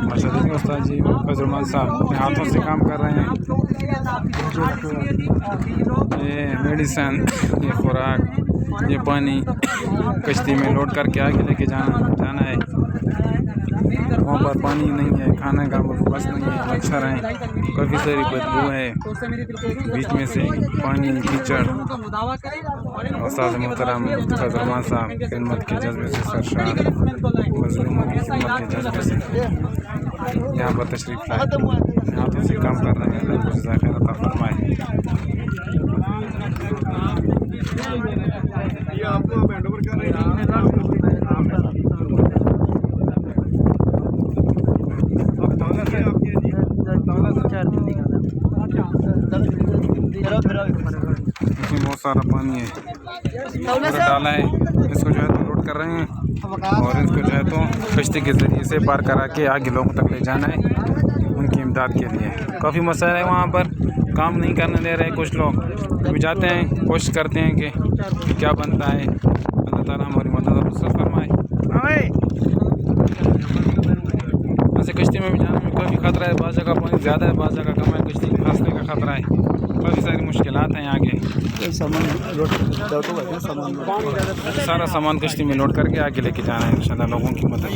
माशाल्लाह उस्ताद जी फजल साहब अपने हाथों से काम कर रहे हैं। ये मेडिसन, ये खुराक, ये पानी कश्ती में लोड करके आगे लेके जाना है। वहाँ पर पानी नहीं है, खाने का बस नहीं है, मच्छर हैं, काफ़ी सारी बदबू है, बीच में से पानी कीचड़। उस्ताद मोहतरम फजल साहब खिदमत के जज्बे से सरशार, मज़लूमों की खिदमत के जज्बे से यहाँ पर तशरीफ़ लाए, हाथों से काम कर रहे हैं। अल्लाह को जज़ाए खैर अता फरमाए। इसमें बहुत सारा पानी है, डाला है। इसको जो है तो लोड कर रहे हैं और इसको जो है तो कश्ती के ज़रिए से पार करा के आगे लोगों तक ले जाना है उनकी इमदाद के लिए। काफ़ी मसला है वहाँ पर, काम नहीं करने दे रहे कुछ लोग। कभी जाते हैं, कोशिश करते हैं कि क्या बनता है। अल्लाह ताला हमारी मदद फरमाए। ऐसे कश्ती में भी जाने में काफ़ी ख़तरा है, बाज़ जगह पानी ज़्यादा है, बाज़ जगह कम है, कश्ती फंसने का ख़तरा है। काफ़ी सारी मुश्किलात हैं आगे। सारा सामान कश्ती में लोड करके आगे लेके जाना है इंशाल्लाह लोगों की मदद।